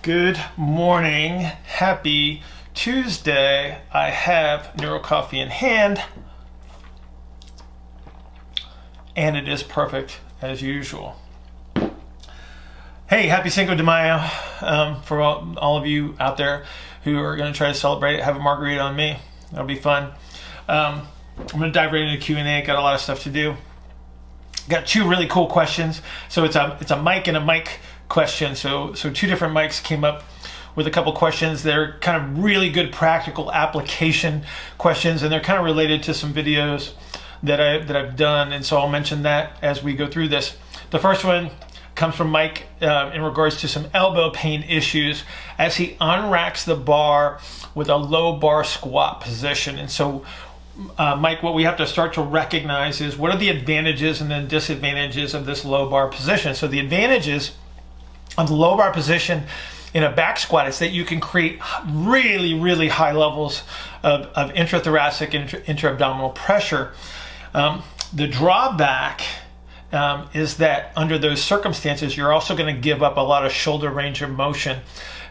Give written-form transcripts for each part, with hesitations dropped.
Good morning. Happy Tuesday. I have Neuro Coffee in hand, and it is perfect as usual. Hey, happy Cinco de Mayo for all of you out there who are going to try to celebrate it. Have a margarita on me. That'll be fun. I'm going to dive right into Q&A. Got a lot of stuff to do. Got two really cool questions. So it's a mic and a mic question. So two different mics came up with a couple questions. They're kind of really good practical application questions, and they're kind of related to some videos that I've done. And so I'll mention that as we go through this. The first one comes from Mike in regards to some elbow pain issues as he unracks the bar with a low bar squat position. And so Mike, what we have to start to recognize is what are the advantages and then disadvantages of this low bar position. So the advantages of the low bar position in a back squat is that you can create really, really high levels of intrathoracic and intra-abdominal pressure. The drawback is that under those circumstances, you're also going to give up a lot of shoulder range of motion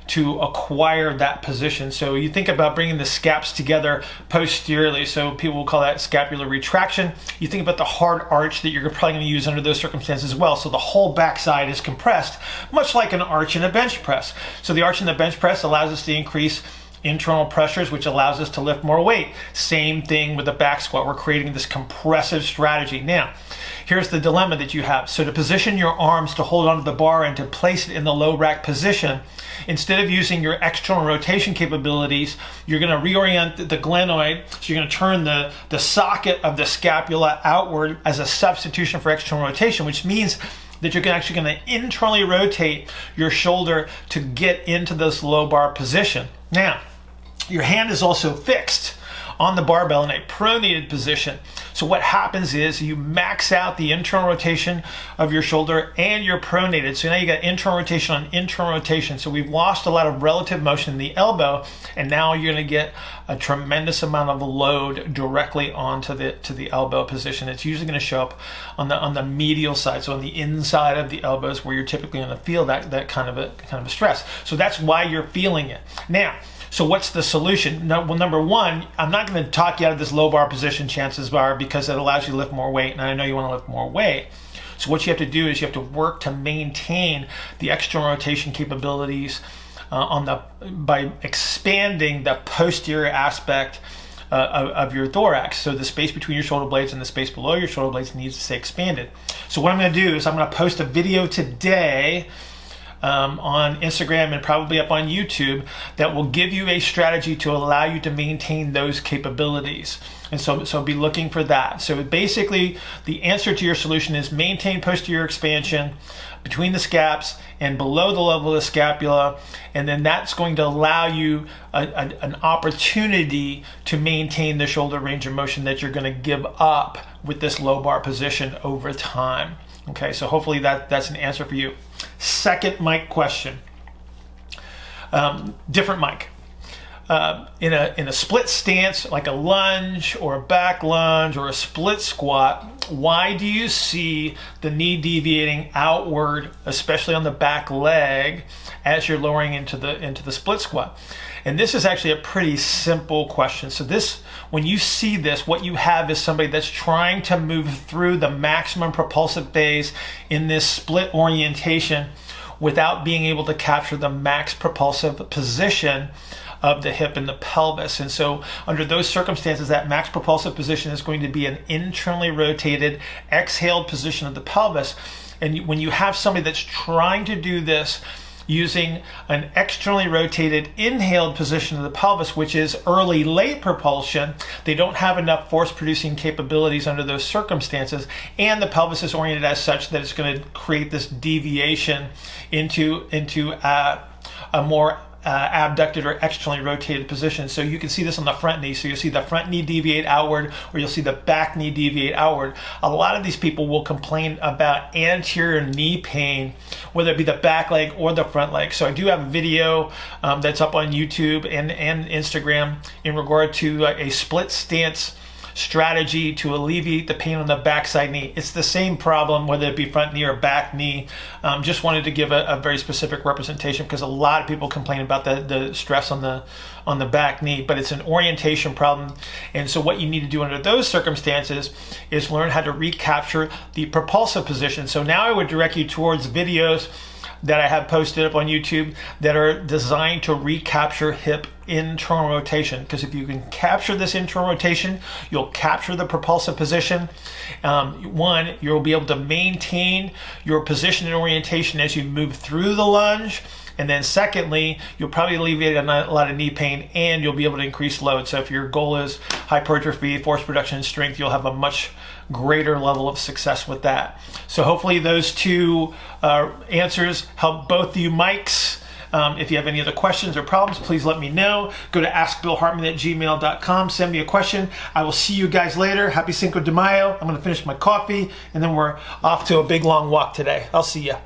to acquire that position. So you think about bringing the scaps together posteriorly. So people will call that scapular retraction. You think about the hard arch that you're probably going to use under those circumstances as well. So the whole backside is compressed, much like an arch in a bench press. So the arch in the bench press allows us to increase internal pressures, which allows us to lift more weight. Same thing with the back squat. We're creating this compressive strategy. Now, here's the dilemma that you have. So to position your arms to hold onto the bar and to place it in the low rack position, instead of using your external rotation capabilities, you're going to reorient the glenoid. So you're going to turn the socket of the scapula outward as a substitution for external rotation, which means that you're actually going to internally rotate your shoulder to get into this low bar position. Now, your hand is also fixed on the barbell in a pronated position. So what happens is you max out the internal rotation of your shoulder and you're pronated. So now you got internal rotation on internal rotation. So we've lost a lot of relative motion in the elbow, and now you're going to get a tremendous amount of load directly onto the elbow position. It's usually going to show up on the medial side, so on the inside of the elbows, where you're typically going to feel that kind of a stress. So that's why you're feeling it. Now, so what's the solution? Well, number one, I'm not going to talk you out of this low bar position, chances are, because it allows you to lift more weight, and I know you want to lift more weight. So what you have to do is you have to work to maintain the external rotation capabilities by expanding the posterior aspect of your thorax. So the space between your shoulder blades and the space below your shoulder blades needs to stay expanded. So what I'm going to do is I'm going to post a video today on Instagram and probably up on YouTube that will give you a strategy to allow you to maintain those capabilities. And so be looking for that. So basically, the answer to your solution is maintain posterior expansion between the scaps and below the level of the scapula, and then that's going to allow you an opportunity to maintain the shoulder range of motion that you're going to give up with this low bar position over time. Okay, so hopefully that's an answer for you. Second mic question. Different mic. In a split stance, like a lunge or a back lunge or a split squat, why do you see the knee deviating outward, especially on the back leg, as you're lowering into the split squat? And this is actually a pretty simple question. So when you see this, what you have is somebody that's trying to move through the maximum propulsive phase in this split orientation without being able to capture the max propulsive position of the hip and the pelvis. And so under those circumstances, that max propulsive position is going to be an internally rotated, exhaled position of the pelvis. And when you have somebody that's trying to do this using an externally rotated inhaled position of the pelvis, which is early late propulsion, they don't have enough force producing capabilities under those circumstances, and the pelvis is oriented as such that it's going to create this deviation into a more abducted or externally rotated position. So you can see this on the front knee. So you'll see the front knee deviate outward, or you'll see the back knee deviate outward. A lot of these people will complain about anterior knee pain, whether it be the back leg or the front leg. So I do have a video that's up on YouTube and Instagram in regard to a split stance strategy to alleviate the pain on the backside knee. It's the same problem, whether it be front knee or back knee. Just wanted to give a very specific representation because a lot of people complain about the stress on the back knee, but it's an orientation problem. And so what you need to do under those circumstances is learn how to recapture the propulsive position. So now I would direct you towards videos that I have posted up on YouTube that are designed to recapture hip internal rotation, because if you can capture this internal rotation, you'll capture the propulsive position. One, you'll be able to maintain your position and orientation as you move through the lunge. And then secondly, you'll probably alleviate a lot of knee pain, and you'll be able to increase load. So if your goal is hypertrophy, force production, and strength, you'll have a much greater level of success with that. So hopefully those two answers help both you Mikes. If you have any other questions or problems, please let me know. Go to askbillhartman@gmail.com. Send me a question. I will see you guys later. Happy Cinco de Mayo. I'm going to finish my coffee, and then we're off to a big long walk today. I'll see ya.